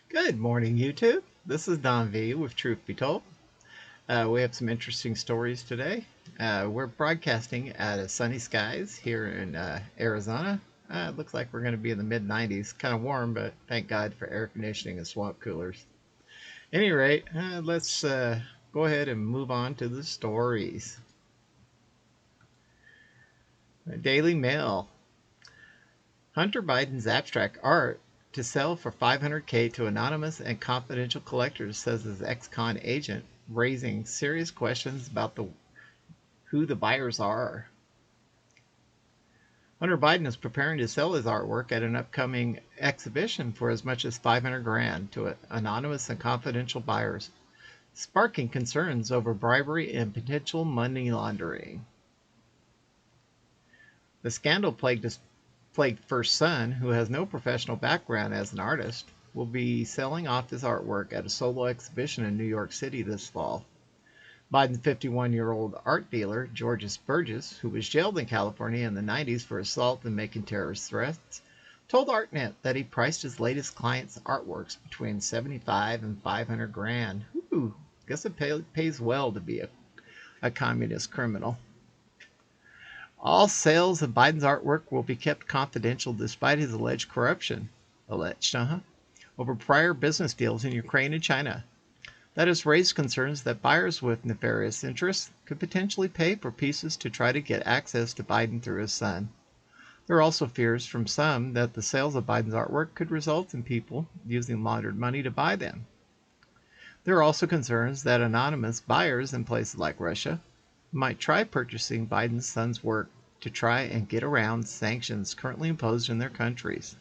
Good morning, YouTube. This is Don V with Truth Be Told. We have some interesting stories today. We're broadcasting out of sunny skies here in Arizona. It looks like we're going to be in the mid 90s. Kind of warm, but thank God for air conditioning and swamp coolers. At any rate, let's go ahead and move on to the stories. Daily Mail. Hunter Biden's abstract art to sell for $500K to anonymous and confidential collectors, says his ex-con agent, raising serious questions about who the buyers are. Hunter Biden is preparing to sell his artwork at an upcoming exhibition for as much as $500,000 to anonymous and confidential buyers, sparking concerns over bribery and potential money laundering. The scandal plagued first son, who has no professional background as an artist, will be selling off his artwork at a solo exhibition in New York City this fall. Biden's 51-year-old art dealer, Georges Burgess, who was jailed in California in the 90s for assault and making terrorist threats, told ArtNet that he priced his latest client's artworks between $75 and $500,000. Ooh, guess it pays well to be a communist criminal. All sales of Biden's artwork will be kept confidential despite his alleged corruption. Over prior business deals in Ukraine and China. That has raised concerns that buyers with nefarious interests could potentially pay for pieces to try to get access to Biden through his son. There are also fears from some that the sales of Biden's artwork could result in people using laundered money to buy them. There are also concerns that anonymous buyers in places like Russia might try purchasing Biden's son's work to try and get around sanctions currently imposed in their countries.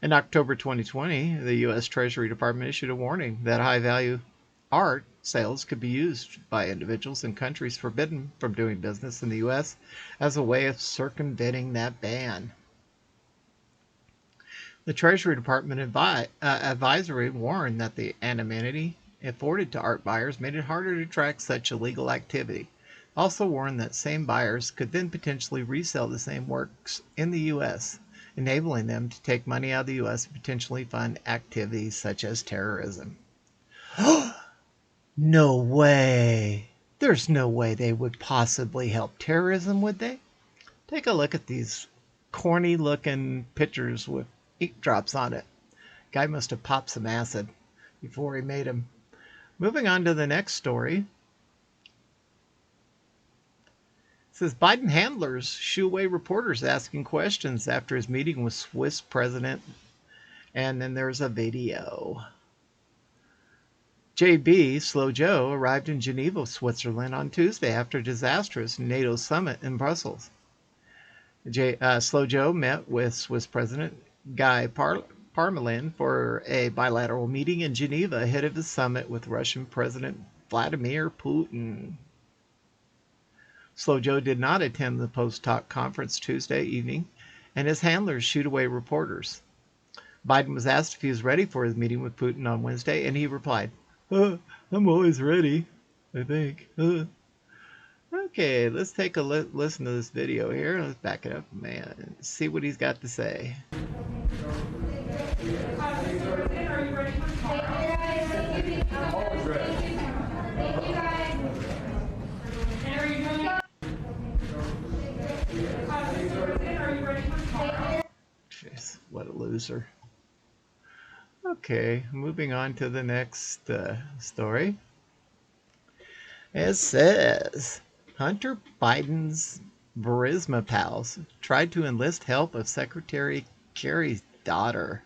In October 2020, the U.S. Treasury Department issued a warning that high-value art sales could be used by individuals in countries forbidden from doing business in the U.S. as a way of circumventing that ban. The Treasury Department advisory warned that the anonymity afforded to art buyers made it harder to track such illegal activity. Also warned that same buyers could then potentially resell the same works in the U.S., enabling them to take money out of the U.S. and potentially fund activities such as terrorism. No way! There's no way they would possibly help terrorism, would they? Take a look at these corny-looking pictures with ink drops on it. Guy must have popped some acid before he made them. Moving on to the next story. It says Biden handlers shoo away reporters asking questions after his meeting with Swiss president. And then there's a video. JB Slow Joe arrived in Geneva, Switzerland on Tuesday after a disastrous NATO summit in Brussels. Slow Joe met with Swiss President Guy Parmelin for a bilateral meeting in Geneva ahead of his summit with Russian President Vladimir Putin. Slow Joe did not attend the post-talk conference Tuesday evening, and his handlers shooed away reporters. Biden was asked if he was ready for his meeting with Putin on Wednesday, and he replied, I'm always ready, I think. Okay, let's take a listen to this video here. Let's back it up, man, and see what he's got to say. Are you ready for tomorrow? I'm always ready. Thank you, guys. And are you doing? Are you ready for tomorrow? Jeez, what a loser. Okay, moving on to the next story. It says Hunter Biden's Barisma Pals tried to enlist help of Secretary Kerry's daughter.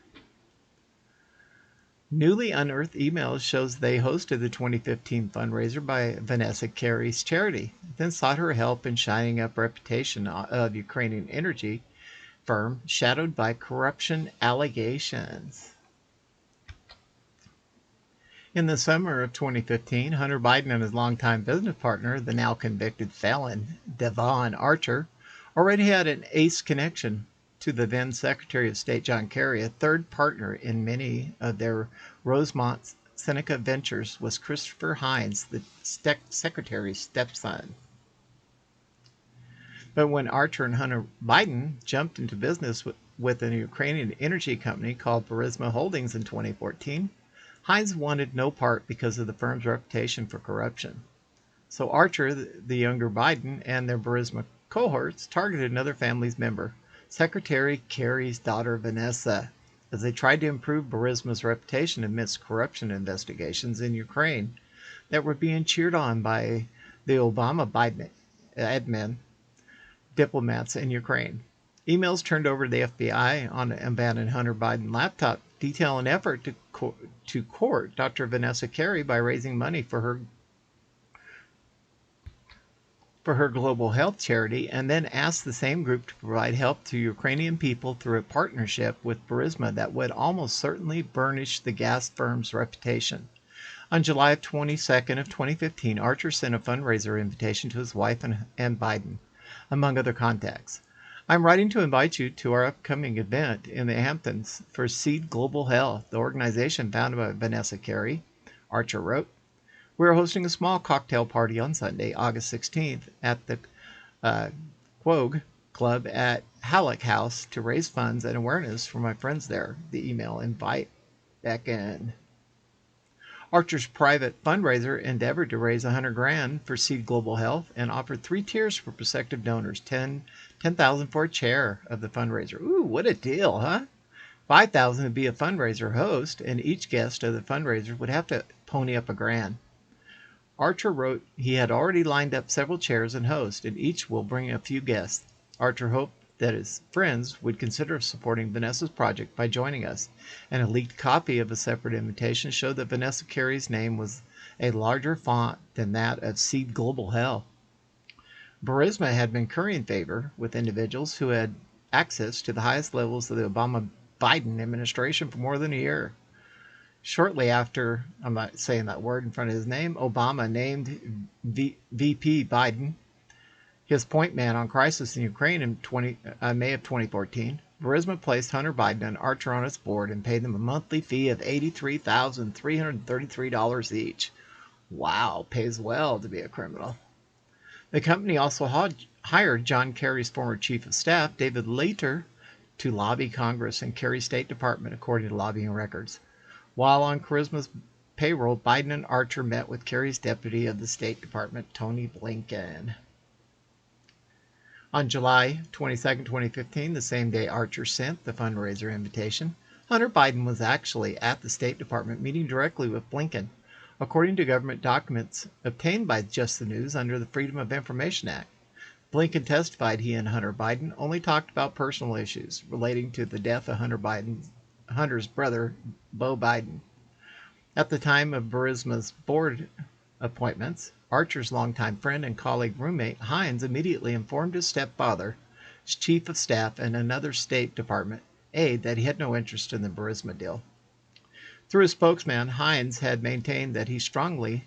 Newly unearthed emails shows they hosted the 2015 fundraiser by Vanessa Kerry's charity, then sought her help in shining up reputation of Ukrainian energy firm shadowed by corruption allegations. In the summer of 2015, Hunter Biden and his longtime business partner, the now convicted felon Devon Archer, already had an ace connection to the then Secretary of State John Kerry. A third partner in many of their Rosemont Seneca ventures was Christopher Hines, the Secretary's stepson. But when Archer and Hunter Biden jumped into business with a Ukrainian energy company called Barisma Holdings in 2014, Hines wanted no part because of the firm's reputation for corruption. So Archer, the younger Biden, and their Burisma cohorts targeted another family's member, Secretary Kerry's daughter Vanessa, as they tried to improve Burisma's reputation amidst corruption investigations in Ukraine that were being cheered on by the Obama-Biden admin diplomats in Ukraine. Emails turned over to the FBI on an abandoned Hunter Biden laptop detail an effort to court Dr. Vanessa Kerry by raising money for her global health charity, and then asked the same group to provide help to Ukrainian people through a partnership with Burisma that would almost certainly burnish the gas firm's reputation. On July 22nd of 2015, Archer sent a fundraiser invitation to his wife and Biden, among other contacts. I'm writing to invite you to our upcoming event in the Hamptons for Seed Global Health, the organization founded by Vanessa Kerry, Archer wrote. We're hosting a small cocktail party on Sunday, August 16th, at the Quogue Club at Halleck House to raise funds and awareness for my friends there. The email invite beckoned. Archer's private fundraiser endeavored to raise $100,000 for Seed Global Health and offered 3 tiers for prospective donors, $10,000 for a chair of the fundraiser. Ooh, what a deal, huh? $5,000 would be a fundraiser host, and each guest of the fundraiser would have to pony up $1,000. Archer wrote he had already lined up several chairs and hosts, and each will bring a few guests. Archer hoped that his friends would consider supporting Vanessa's project by joining us, and a leaked copy of a separate invitation showed that Vanessa Kerry's name was a larger font than that of Seed Global Health. Burisma had been currying favor with individuals who had access to the highest levels of the Obama-Biden administration for more than a year. Shortly after, I'm not saying that word in front of his name, Obama named VP Biden his point man on crisis in Ukraine in May of 2014. Burisma placed Hunter Biden and Archer on its board and paid them a monthly fee of $83,333 each. Wow, pays well to be a criminal. The company also hired John Kerry's former chief of staff, David Leiter, to lobby Congress and Kerry's State Department, according to lobbying records. While on Charisma's payroll, Biden and Archer met with Kerry's deputy of the State Department, Tony Blinken. On July 22, 2015, the same day Archer sent the fundraiser invitation, Hunter Biden was actually at the State Department meeting directly with Blinken, according to government documents obtained by Just the News under the Freedom of Information Act. Blinken testified he and Hunter Biden only talked about personal issues relating to the death of Hunter's brother, Beau Biden. At the time of Burisma's board appointments, Archer's longtime friend and colleague roommate Hines immediately informed his stepfather, his chief of staff, and another State Department aide that he had no interest in the Burisma deal. Through his spokesman, Hines had maintained that he strongly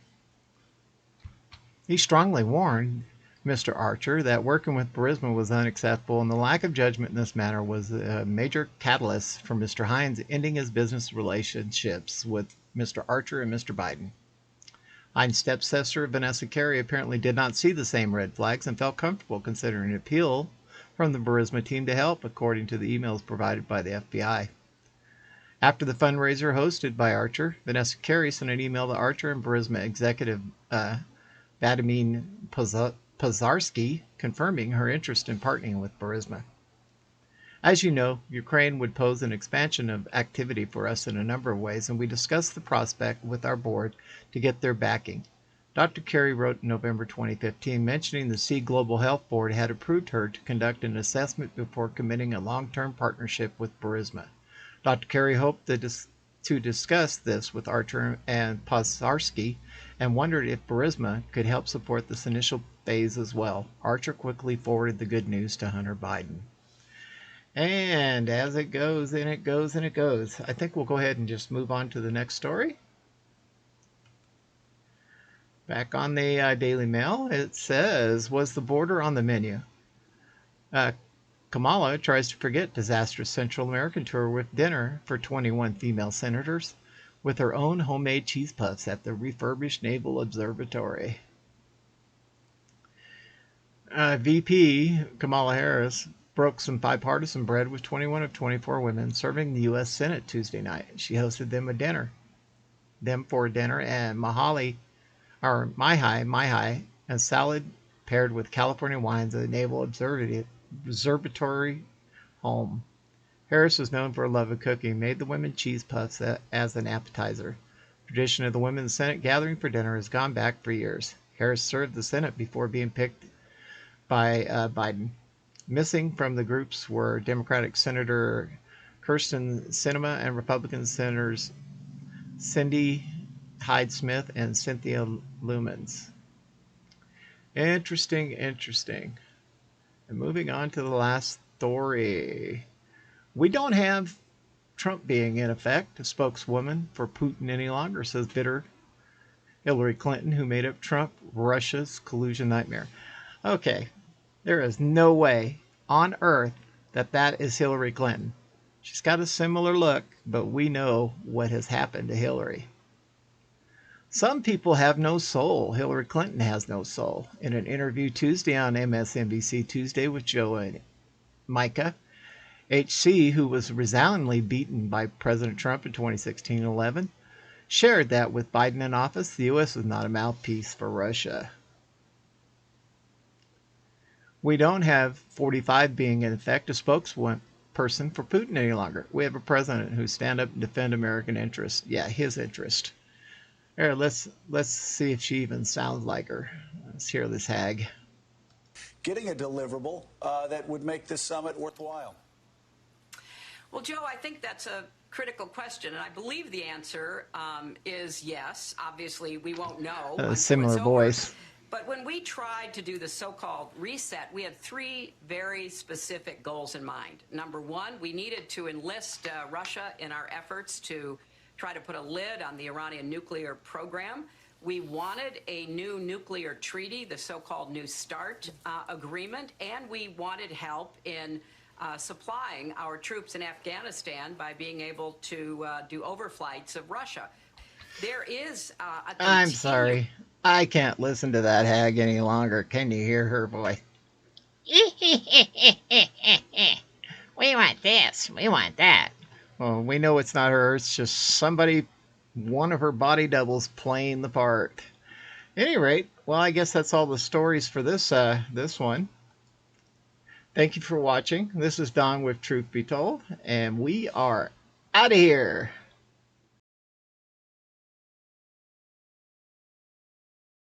warned Mr. Archer that working with Burisma was unacceptable, and the lack of judgment in this matter was a major catalyst for Mr. Hines ending his business relationships with Mr. Archer and Mr. Biden. Hines' stepsister, Vanessa Kerry, apparently did not see the same red flags and felt comfortable considering an appeal from the Burisma team to help, according to the emails provided by the FBI. After the fundraiser hosted by Archer, Vanessa Kerry sent an email to Archer and Burisma executive Vladimir Pozharsky confirming her interest in partnering with Burisma. As you know, Ukraine would pose an expansion of activity for us in a number of ways, and we discussed the prospect with our board to get their backing. Dr. Kerry wrote in November 2015, mentioning the Seed Global Health Board had approved her to conduct an assessment before committing a long-term partnership with Burisma. Dr. Kerry hoped to discuss this with Archer and Pozharsky and wondered if Burisma could help support this initial phase as well. Archer quickly forwarded the good news to Hunter Biden. And as it goes, and it goes, and it goes, I think we'll go ahead and just move on to the next story. Back on the Daily Mail, it says, was the border on the menu? Kamala tries to forget disastrous Central American tour with dinner for 21 female senators with her own homemade cheese puffs at the refurbished Naval Observatory. VP Kamala Harris broke some bipartisan bread with 21 of 24 women serving the U.S. Senate Tuesday night. She hosted them for dinner, and Mai and salad paired with California wines at the Naval Observatory home. Harris was known for her love of cooking, made the women cheese puffs as an appetizer. Tradition of the Women's Senate gathering for dinner has gone back for years. Harris served the Senate before being picked by Biden. Missing from the groups were Democratic Senator Kirsten Sinema and Republican Senators Cindy Hyde-Smith and Cynthia Lumens. Interesting. And moving on to the last story. We don't have Trump being in effect a spokeswoman for Putin any longer, says bitter Hillary Clinton, who made up Trump Russia's collusion nightmare. Okay, there is no way on earth that is Hillary Clinton. She's got a similar look, but we know what has happened to Hillary. Some people have no soul. Hillary Clinton has no soul. In an interview Tuesday on MSNBC Tuesday with Joe and Micah, HC, who was resoundingly beaten by President Trump in 2016-11, shared that with Biden in office, the U.S. was not a mouthpiece for Russia. We don't have 45 being in effect a spokesperson for Putin any longer. We have a president who stand up and defend American interests. Yeah, his interest. Here, let's see if she even sounds like her. Let's hear this hag. Getting a deliverable that would make this summit worthwhile. Well, Joe, I think that's a critical question, and I believe the answer is yes. Obviously, we won't know. A similar voice. But when we tried to do the so-called reset, we had three very specific goals in mind. Number one, we needed to enlist Russia in our efforts to try to put a lid on the Iranian nuclear program. We wanted a new nuclear treaty, the so-called New START agreement, and we wanted help in supplying our troops in Afghanistan by being able to do overflights of Russia. There is I'm sorry. I can't listen to that hag any longer. Can you hear her voice? We want this. We want that. Well, we know it's not her. It's just somebody, one of her body doubles playing the part. At any rate, well, I guess that's all the stories for this one. Thank you for watching. This is Don with Truth Be Told, and we are out of here.